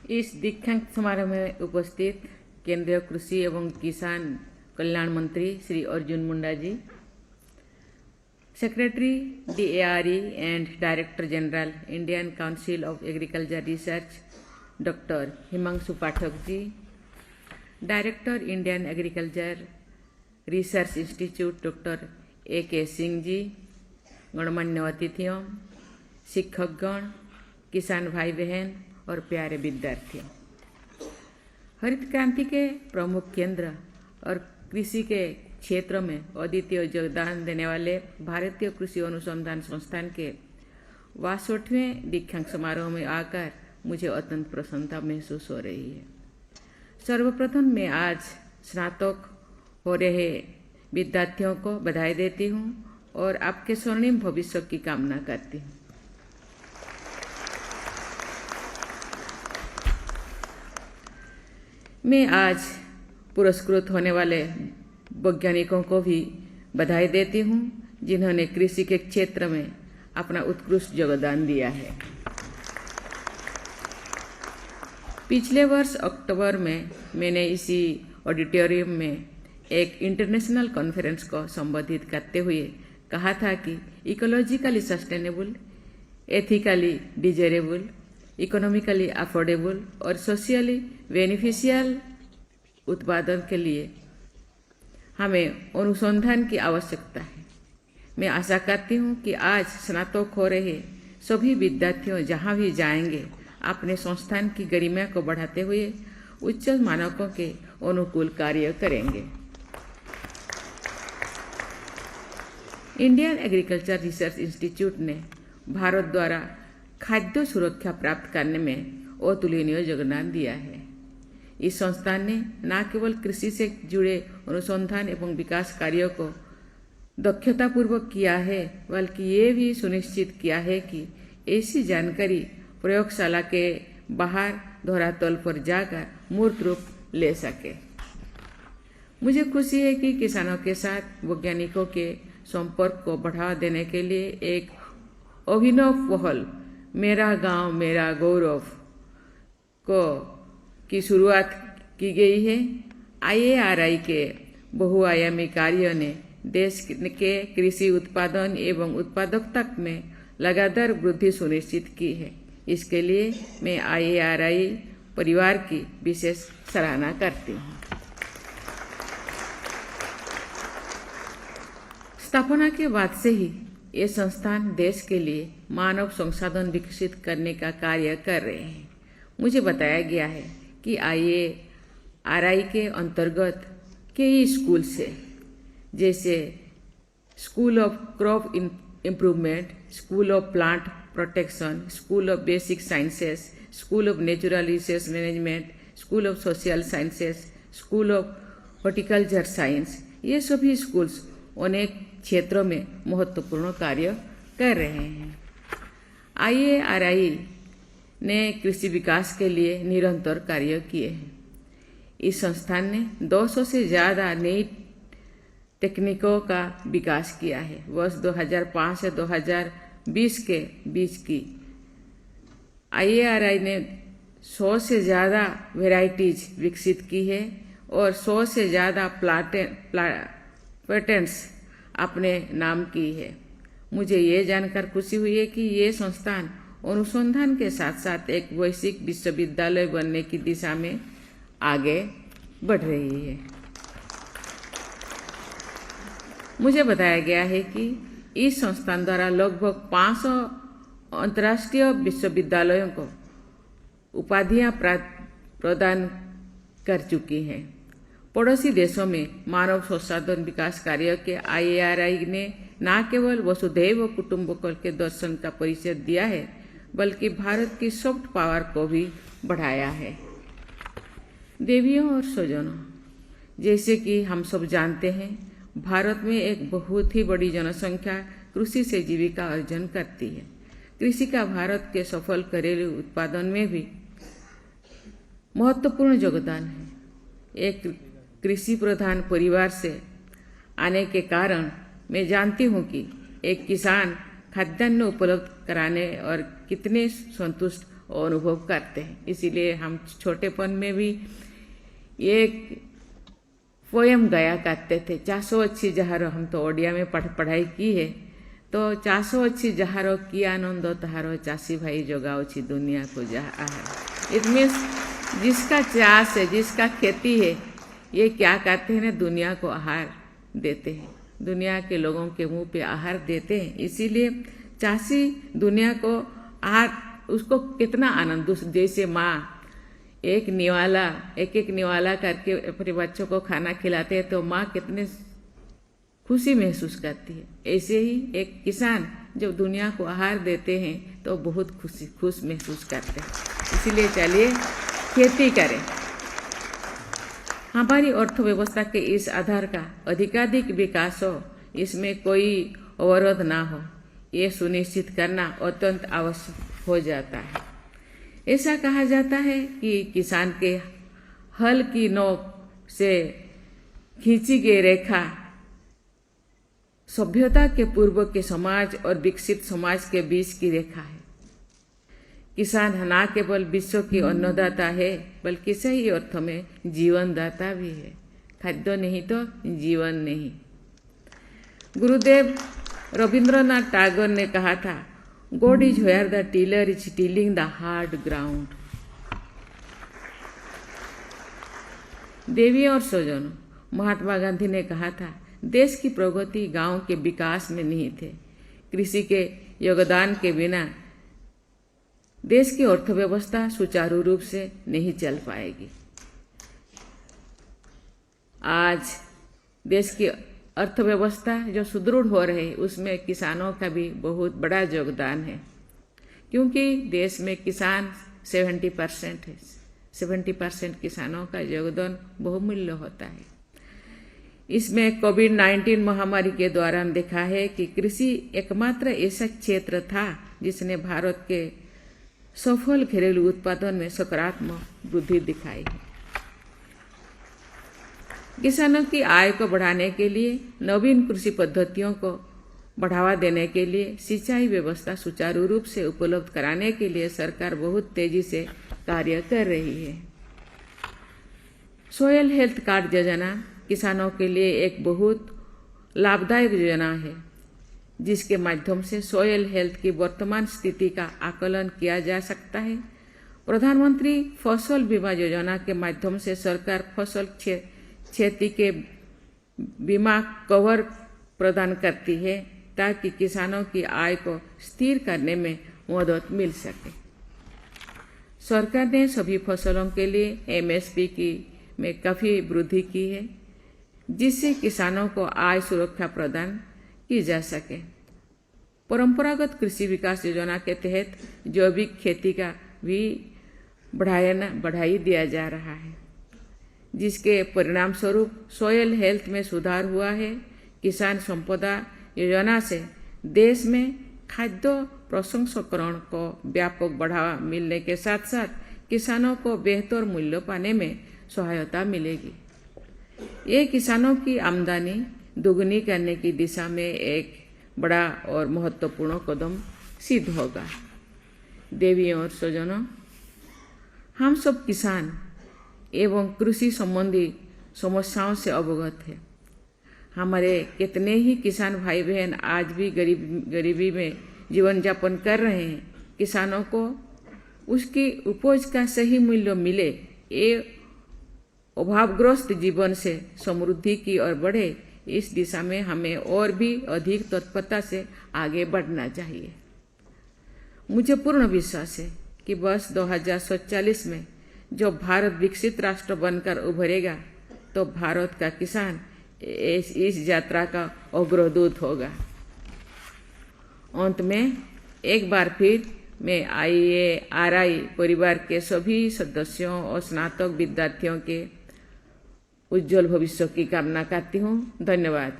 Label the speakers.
Speaker 1: इस दीक्षांत समारोह में उपस्थित केंद्रीय कृषि एवं किसान कल्याण मंत्री Shri Arjun Munda ji, secretary DARE and director general Indian council of agriculture research doctor Himanshu Pathak ji, director Indian agriculture research institute doctor AK Singh ji, गणमान्य अतिथियों, शिक्षकगण, किसान भाई बहन और प्यारे विद्यार्थियों, हरित क्रांति के प्रमुख केंद्र और कृषि के क्षेत्र में अद्वितीय योगदान देने वाले भारतीय कृषि अनुसंधान संस्थान के 62वें दीक्षांत समारोह में आकर मुझे अत्यंत प्रसन्नता महसूस हो रही है। सर्वप्रथम मैं आज स्नातक हो रहे विद्यार्थियों को बधाई देती हूँ और आपके स्वर्णिम भविष्य की कामना करती हूँ। मैं आज पुरस्कृत होने वाले वैज्ञानिकों को भी बधाई देती हूँ जिन्होंने कृषि के क्षेत्र में अपना उत्कृष्ट योगदान दिया है। पिछले वर्ष अक्टूबर में मैंने इसी ऑडिटोरियम में एक इंटरनेशनल कॉन्फ्रेंस को संबोधित करते हुए कहा था कि ecologically sustainable, ethically desirable, economically affordable और सोशियली बेनिफिशियल उत्पादन के लिए हमें अनुसंधान की आवश्यकता है। मैं आशा करती हूँ कि आज स्नातक हो रहे सभी विद्यार्थियों जहाँ भी जाएंगे अपने संस्थान की गरिमा को बढ़ाते हुए उच्च मानकों के अनुकूल कार्य करेंगे। इंडियन एग्रीकल्चर रिसर्च इंस्टीट्यूट ने भारत द्वारा खाद्य सुरक्षा प्राप्त करने में अतुलनीय योगदान दिया है। इस संस्थान ने न केवल कृषि से जुड़े अनुसंधान एवं विकास कार्यों को दक्षतापूर्वक किया है, बल्कि ये भी सुनिश्चित किया है कि ऐसी जानकारी प्रयोगशाला के बाहर धरातल पर जाकर मूर्त रूप ले सके। मुझे खुशी है कि किसानों के साथ वैज्ञानिकों के संपर्क को बढ़ावा देने के लिए एक अभिनव पहल मेरा गांव मेरा गौरव की शुरुआत की गई है। IARI के बहुआयामी कार्य ने देश के कृषि उत्पादन एवं उत्पादकता में लगातार वृद्धि सुनिश्चित की है। इसके लिए मैं IARI परिवार की विशेष सराहना करती हूँ। स्थापना के बाद से ही ये संस्थान देश के लिए मानव संसाधन विकसित करने का कार्य कर रहे हैं। मुझे बताया गया है कि IARI के अंतर्गत कई स्कूल से, जैसे school of crop improvement, school of plant protection, school of basic sciences, school of natural resource management, school of social sciences, school of horticulture science, ये सभी स्कूल्स अनेक क्षेत्रों में महत्वपूर्ण कार्य कर रहे हैं। IARI ने कृषि विकास के लिए निरंतर कार्य किए हैं। इस संस्थान ने 200 से ज़्यादा नई तकनीकों का विकास किया है। वर्ष 2005 से 2020 के बीच की IARI ने 100 से ज़्यादा वेराइटीज विकसित की है और 100 से ज़्यादा पेटेंट्स अपने नाम की है। मुझे ये जानकर खुशी हुई है कि ये संस्थान अनुसंधान के साथ साथ एक वैश्विक विश्वविद्यालय बनने की दिशा में आगे बढ़ रही है। मुझे बताया गया है कि इस संस्थान द्वारा लगभग 500 अंतर्राष्ट्रीय विश्वविद्यालयों को उपाधियां प्रदान कर चुकी हैं। पड़ोसी देशों में मानव संसाधन विकास कार्य के IARI ने न केवल वसुधैव कुटुंबकम के दर्शन का परिचय दिया है, बल्कि भारत की सॉफ्ट पावर को भी बढ़ाया है। देवियों और स्वजनों, जैसे कि हम सब जानते हैं, भारत में एक बहुत ही बड़ी जनसंख्या कृषि से जीविका अर्जन करती है। कृषि का भारत के सफल घरेलू उत्पादन में भी महत्वपूर्ण योगदान है। एक कृषि प्रधान परिवार से आने के कारण मैं जानती हूँ कि एक किसान खाद्यान्न उपलब्ध कराने और कितने संतुष्ट अनुभव करते हैं। इसीलिए हम छोटेपन में भी एक पोएम गाया करते थे, 400 अच्छी जहारो। हम तो ओडिया में पढ़ाई की है, तो 400 अच्छी जहारो की आनंद तहारो, चासी भाई जोगाओ छी दुनिया को जहार। इट मीन्स जिसका चास है, जिसका खेती है, ये क्या करते हैं ना, दुनिया को आहार देते हैं, दुनिया के लोगों के मुंह पे आहार देते हैं। इसीलिए चासी दुनिया को आहार, उसको कितना आनंद, जैसे माँ एक निवाला करके अपने बच्चों को खाना खिलाते हैं तो माँ कितने खुशी महसूस करती है। ऐसे ही एक किसान जब दुनिया को आहार देते हैं तो बहुत खुश महसूस करते हैं। इसीलिए चलिए खेती करें। हमारी अर्थव्यवस्था के इस आधार का अधिकाधिक विकास हो, इसमें कोई अवरोध ना हो, ये सुनिश्चित करना अत्यंत आवश्यक हो जाता है। ऐसा कहा जाता है कि किसान के हल की नोक से खींची गई रेखा सभ्यता के पूर्व के समाज और विकसित समाज के बीच की रेखा है। किसान न केवल विश्व की अन्नदाता है, बल्कि सही अर्थों में जीवनदाता भी है। खाद्य नहीं तो जीवन नहीं। गुरुदेव रविंद्रनाथ टैगोर ने कहा था, God is where the tiller is tilling the hard ground। देवी और स्वजनों, महात्मा गांधी ने कहा था, देश की प्रगति गांव के विकास में नहीं थे। कृषि के योगदान के बिना देश की अर्थव्यवस्था सुचारू रूप से नहीं चल पाएगी। आज देश की अर्थव्यवस्था जो सुदृढ़ हो रही है, उसमें किसानों का भी बहुत बड़ा योगदान है, क्योंकि देश में किसान 70% है। 70% किसानों का योगदान बहुमूल्य होता है। इसमें कोविड-19 महामारी के दौरान देखा है कि कृषि एकमात्र ऐसा क्षेत्र था जिसने भारत के सफल घरेलू उत्पादन में सकारात्मक वृद्धि दिखाई है। किसानों की आय को बढ़ाने के लिए, नवीन कृषि पद्धतियों को बढ़ावा देने के लिए, सिंचाई व्यवस्था सुचारू रूप से उपलब्ध कराने के लिए सरकार बहुत तेजी से कार्य कर रही है। सोयल हेल्थ कार्ड योजना किसानों के लिए एक बहुत लाभदायक योजना है, जिसके माध्यम से सोयल हेल्थ की वर्तमान स्थिति का आकलन किया जा सकता है। प्रधानमंत्री फसल बीमा योजना के माध्यम से सरकार फसल क्षति के बीमा कवर प्रदान करती है, ताकि किसानों की आय को स्थिर करने में मदद मिल सके। सरकार ने सभी फसलों के लिए एमएसपी में काफ़ी वृद्धि की है, जिससे किसानों को आय सुरक्षा प्रदान की जा सके। परंपरागत कृषि विकास योजना के तहत जैविक खेती का भी बढ़ाई दिया जा रहा है, जिसके परिणाम स्वरूप सोयल हेल्थ में सुधार हुआ है। किसान संपदा योजना से देश में खाद्य प्रसंस्करण को व्यापक बढ़ावा मिलने के साथ साथ किसानों को बेहतर मूल्य पाने में सहायता मिलेगी। ये किसानों की आमदनी दोगुनी करने की दिशा में एक बड़ा और महत्वपूर्ण कदम सिद्ध होगा। देवियों और स्वजनों, हम सब किसान एवं कृषि संबंधी समस्याओं से अवगत हैं। हमारे कितने ही किसान भाई बहन आज भी गरीबी में जीवन यापन कर रहे हैं। किसानों को उसकी उपज का सही मूल्य मिले, ये अभावग्रस्त जीवन से समृद्धि की ओर बढ़े, इस दिशा में हमें और भी अधिक तत्परता से आगे बढ़ना चाहिए। मुझे पूर्ण विश्वास है कि वर्ष 2047 में जब भारत विकसित राष्ट्र बनकर उभरेगा, तो भारत का किसान इस यात्रा का अग्रदूत होगा। अंत में एक बार फिर मैं IARI परिवार के सभी सदस्यों और स्नातक विद्यार्थियों के उज्जवल भविष्य की कामना करती हूँ। धन्यवाद।